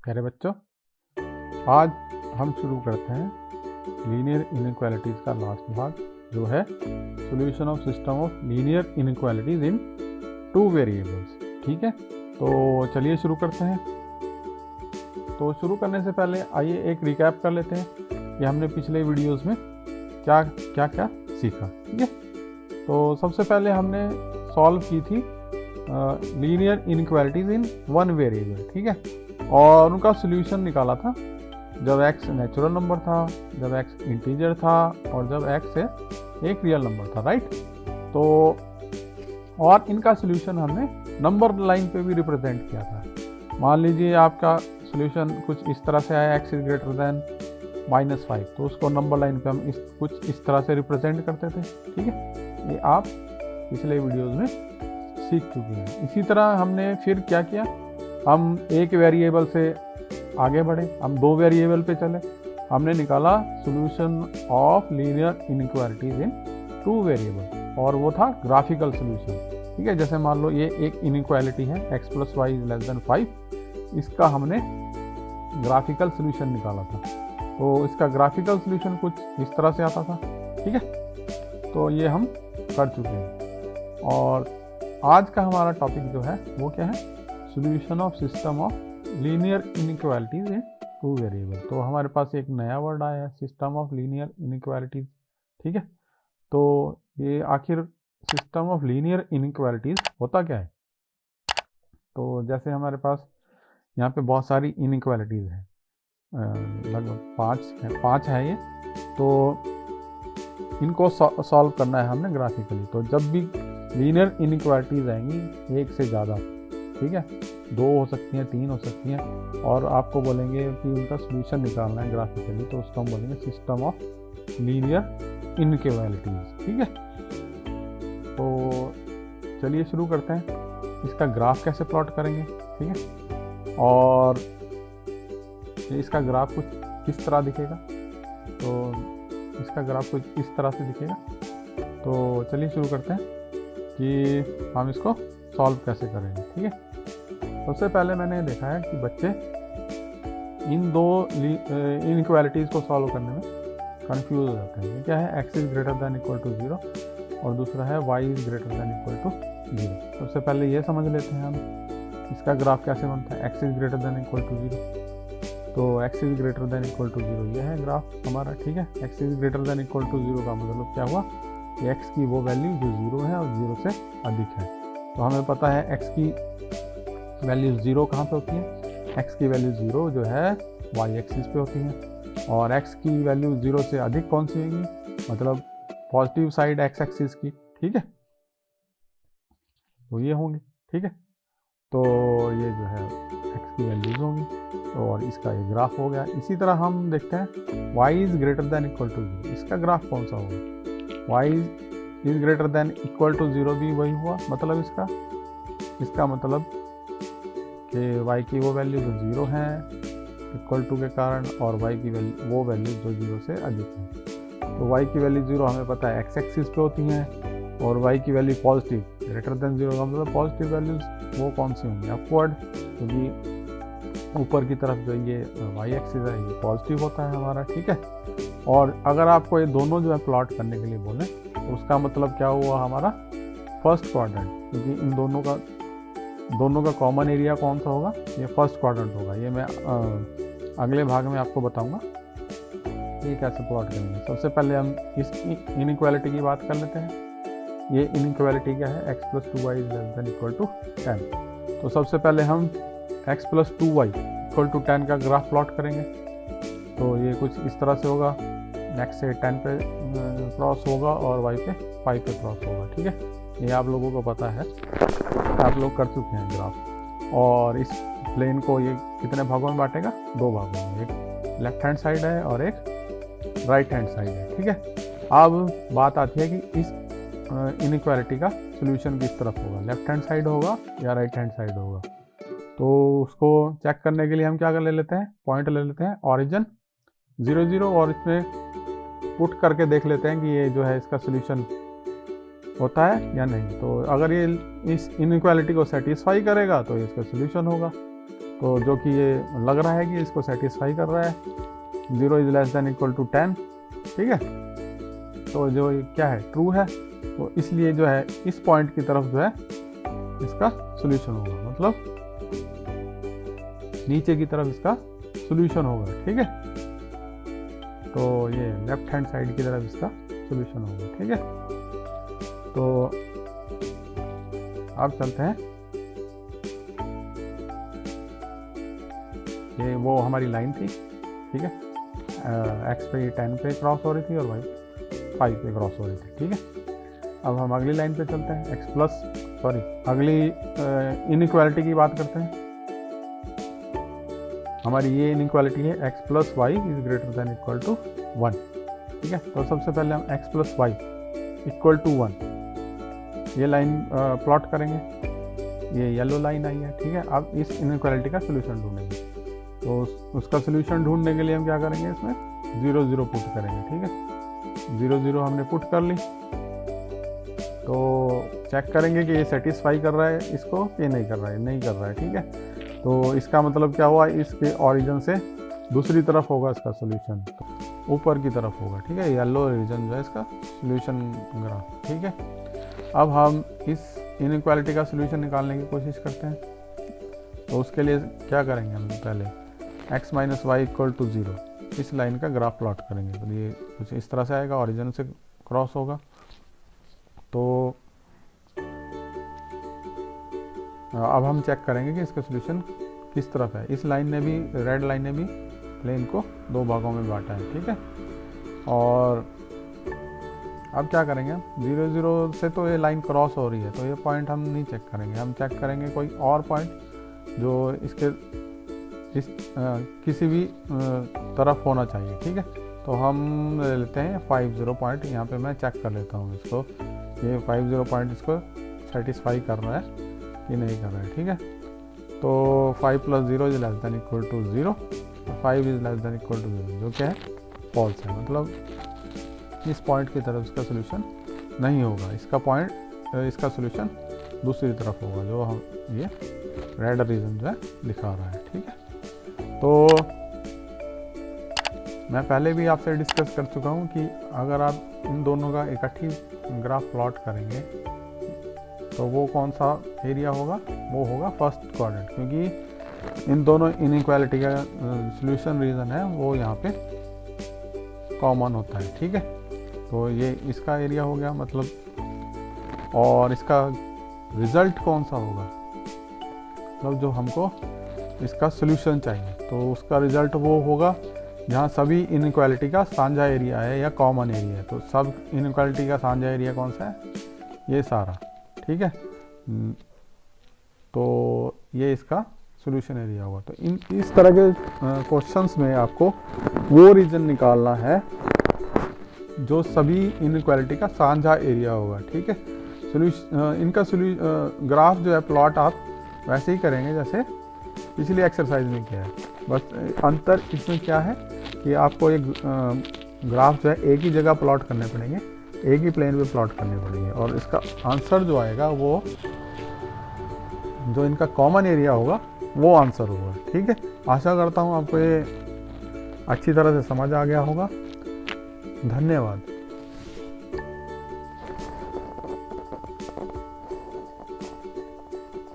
प्यारे बच्चों, आज हम शुरू करते हैं लीनियर इनइक्वालिटीज़ का लास्ट भाग, जो है solution of system of linear inequalities in two variables. ठीक है, तो चलिए शुरू करते हैं। तो शुरू करने से पहले आइए एक रिकैप कर लेते हैं कि हमने पिछले वीडियोस में क्या क्या सीखा। ठीक है, तो सबसे पहले हमने सॉल्व की थी linear inequalities in one variable. ठीक है, और उनका सॉल्यूशन निकाला था जब x नेचुरल नंबर था, जब x इंटीजर था और जब x एक रियल नंबर था। राइट, तो और इनका सॉल्यूशन हमने नंबर लाइन पे भी रिप्रेजेंट किया था। मान लीजिए आपका सॉल्यूशन कुछ इस तरह से आया, x इज ग्रेटर देन -5, तो उसको नंबर लाइन पे हम कुछ इस तरह से रिप्रेजेंट करते थे। ठीक है, ये आप पिछले वीडियोज़ में सीख चुके हैं। इसी तरह हमने फिर क्या किया, हम एक वेरिएबल से आगे बढ़े, हम दो वेरिएबल पे चले, हमने निकाला solution of linear inequalities in two variable, और वो था ग्राफिकल सॉल्यूशन। ठीक है, जैसे मान लो ये एक इनइक्वालिटी है x + y > 5, इसका हमने ग्राफिकल सॉल्यूशन निकाला था। तो इसका ग्राफिकल सॉल्यूशन कुछ इस तरह से आता था। ठीक है, तो ये हम कर चुके हैं। और आज का हमारा टॉपिक जो है वो क्या है, solution of system of linear inequalities in two variable. तो हमारे पास एक नया वर्ड आया है, सिस्टम ऑफ लीनियर इनइक्वालिटीज। ठीक है, तो ये आखिर सिस्टम ऑफ लीनियर इनइक्वालिटीज होता क्या है। तो जैसे हमारे पास यहाँ पे बहुत सारी इनइक्वालिटीज हैं, लगभग 5 है ये, तो इनको सॉल्व करना है हमने ग्राफिकली। तो जब भी लीनियर इनइक्वालिटीज आएंगी एक से ज़्यादा, ठीक है, 2 हो सकती हैं, 3 हो सकती हैं, और आपको बोलेंगे कि उनका सॉल्यूशन निकालना है ग्राफिकली, तो उसको हम बोलेंगे सिस्टम ऑफ लीनियर इनइक्वालिटीज। ठीक है, तो चलिए शुरू करते हैं। इसका ग्राफ कैसे प्लॉट करेंगे, ठीक है, और इसका ग्राफ कुछ किस तरह दिखेगा, तो इसका ग्राफ कुछ इस तरह से दिखेगा। तो चलिए शुरू करते हैं कि हम इसको सॉल्व कैसे करेंगे। ठीक है, सबसे पहले मैंने देखा है कि बच्चे इन दो इनइक्वालिटीज़ को सॉल्व करने में कंफ्यूज हो जाते हैं। ये क्या है, x is greater than equal to 0 और दूसरा है y is greater than equal to 0। सबसे पहले ये समझ लेते हैं हम इसका ग्राफ कैसे बनता है। x is greater than equal to 0, तो x is greater than equal to 0 ये है ग्राफ हमारा। ठीक है, x is greater than equal to 0 का मतलब क्या हुआ कि x की वो वैल्यू जो 0 है और 0 से अधिक है। तो हमें पता है x की वैल्यू 0 कहाँ पे होती है, x की वैल्यू 0 जो है y एक्सिस पे होती है, और x की वैल्यू 0 से अधिक कौन सी होगी, मतलब पॉजिटिव साइड x एक्सिस की। ठीक है, तो ये होंगी। ठीक है, तो ये जो है x की वैल्यूज होंगी, और इसका ये ग्राफ हो गया। इसी तरह हम देखते हैं y is greater than equal to 0, इसका ग्राफ कौन सा होगा, y is greater than equal to 0 भी वही हुआ, मतलब इसका मतलब कि y की वो वैल्यू जो 0 है इक्वल टू के कारण, और y की वैल्यू वो वैल्यू जो 0 से अधिक है। तो y की वैल्यू 0 हमें पता है x एक्सिस पे होती हैं, और y की वैल्यू पॉजिटिव ग्रेटर देन 0 का मतलब पॉजिटिव वैल्यूज वो कौन सी होंगी, अपवर्ड, क्योंकि ऊपर की तरफ जो ये y एक्सिस है ये पॉजिटिव होता है हमारा। ठीक है, और अगर आपको ये दोनों जो है प्लॉट करने के लिए बोले तो उसका मतलब क्या हुआ हमारा फर्स्ट क्वाड्रेंट, क्योंकि इन दोनों का कॉमन एरिया कौन सा होगा, ये फर्स्ट क्वाड्रेंट होगा। ये मैं अगले भाग में आपको बताऊंगा ये कैसे प्लॉट करेंगे। सबसे पहले हम इस इनइक्वालिटी की बात कर लेते हैं। ये इनइक्वालिटी क्या है, x + 2y > 10। तो सबसे पहले हम x + 2y = 10 का ग्राफ प्लॉट करेंगे। तो ये कुछ इस तरह से होगा, x से 10 पे क्रॉस होगा और y पे 5 पे क्रॉस होगा। ठीक है, ये आप लोगों को पता है, आप लोग कर चुके हैं ग्राफ। और इस प्लेन को ये कितने भागों में बांटेगा, 2 भागों में, एक लेफ्ट हैंड साइड है और एक राइट हैंड साइड है। ठीक है, अब बात आती है कि इस इनइक्वालिटी का सॉल्यूशन किस तरफ होगा, लेफ्ट हैंड साइड होगा या राइट हैंड साइड होगा। तो उसको चेक करने के लिए हम क्या कर ले लेते हैं, पॉइंट ले लेते हैं ऑरिजिन 0 0, और इसमें पुट करके देख लेते हैं कि ये जो है इसका सॉल्यूशन होता है या नहीं। तो अगर ये इस इनइक्वालिटी को सेटिस्फाई करेगा तो इसका सॉल्यूशन होगा, तो जो कि ये लग रहा है कि इसको सेटिस्फाई कर रहा है, 0 is less than equal to 10, ठीक है। तो जो क्या है, ट्रू है, तो इसलिए जो है इस पॉइंट की तरफ जो है इसका सोल्यूशन होगा, मतलब नीचे की तरफ इसका सोल्यूशन होगा, ठीक है। तो ये लेफ्ट हैंड साइड की तरफ इसका सोल्यूशन होगा, ठीक है। तो अब चलते हैं, ये वो हमारी लाइन थी, ठीक है। एक्स पे 10 पे क्रॉस हो रही थी और वाई 5 पे क्रॉस हो रही थी, ठीक है। अब हम अगली लाइन पे चलते हैं, अगली इनइक्वालिटी की बात करते हैं। हमारी ये इनइक्वालिटी है x plus y is greater than equal to 1, ठीक है। तो सबसे पहले हम x plus y equal to 1 ये लाइन प्लॉट करेंगे, ये येलो लाइन आई है, ठीक है। अब इस इनइक्वालिटी का सोल्यूशन ढूंढेंगे, तो उसका सोल्यूशन ढूंढने के लिए हम क्या करेंगे, इसमें 0 0 पुट करेंगे, ठीक है। 0 0 हमने पुट कर ली, तो चेक करेंगे कि ये सेटिस्फाई कर रहा है इसको कि नहीं कर रहा है, ठीक है। तो इसका मतलब क्या हुआ, इसके ओरिजिन से दूसरी तरफ होगा इसका सोल्यूशन, ऊपर की तरफ होगा, ठीक है। येलो रीजन जो है इसका सोल्यूशन ग्राफ, ठीक है। अब हम इस इनइक्वालिटी का सोल्यूशन निकालने की कोशिश करते हैं, तो उसके लिए क्या करेंगे, हम पहले x minus y equal to 0 इस लाइन का ग्राफ प्लॉट करेंगे। तो ये कुछ इस तरह से आएगा, ओरिजिन से क्रॉस होगा। तो अब हम चेक करेंगे कि इसका सोल्यूशन किस तरफ है। इस लाइन ने भी, रेड लाइन ने भी प्लेन को 2 भागों में बांटा है, ठीक है। और अब क्या करेंगे, 0 0 से तो ये लाइन क्रॉस हो रही है, तो ये पॉइंट हम नहीं चेक करेंगे, हम चेक करेंगे कोई और पॉइंट जो इसके इस किसी भी तरफ होना चाहिए, ठीक है। तो हम ले लेते हैं 5 0 पॉइंट, यहाँ पे मैं चेक कर लेता हूँ इसको, ये 5 0 पॉइंट इसको सेटिस्फाई कर रहा है कि नहीं कर रहा है, ठीक है। तो 5 plus 0 is less than equal to 0, 5 is less than equal to 0, जो क्या है, फॉल्स है, मतलब इस पॉइंट की तरफ इसका सोल्यूशन नहीं होगा, इसका सोल्यूशन दूसरी तरफ होगा, जो हम ये रेड रीजन जो है दिखा रहा है, ठीक है। तो मैं पहले भी आपसे डिस्कस कर चुका हूँ कि अगर आप इन दोनों का इकट्ठी ग्राफ प्लॉट करेंगे तो वो कौन सा एरिया होगा, वो होगा फर्स्ट क्वाड्रेंट, क्योंकि इन दोनों इनइक्वालिटी का सॉल्यूशन रीजन है वो यहाँ पे कॉमन होता है, ठीक है। तो ये इसका एरिया हो गया, मतलब, और इसका रिजल्ट कौन सा होगा, मतलब जो हमको इसका सॉल्यूशन चाहिए, तो उसका रिजल्ट वो होगा जहाँ सभी इनइक्वालिटी का साझा एरिया है या कॉमन एरिया है। तो सब इनइक्वालिटी का साझा एरिया कौन सा है, ये सारा, ठीक है। तो ये इसका सॉल्यूशन एरिया होगा। तो इस तरह के क्वेश्चंस में आपको वो रीजन निकालना है जो सभी इनइक्वालिटी का साझा एरिया होगा, ठीक है। इनका ग्राफ जो है प्लॉट आप वैसे ही करेंगे जैसे पिछली एक्सरसाइज में किया है, बस अंतर इसमें क्या है कि आपको एक ग्राफ जो है एक ही जगह प्लॉट करने पड़ेंगे, एक ही प्लेन पे प्लॉट करने पड़ेंगे, और इसका आंसर जो आएगा वो जो इनका कॉमन एरिया होगा वो आंसर होगा, ठीक है। आशा करता हूँ आपको ये अच्छी तरह से समझ आ गया होगा। धन्यवाद।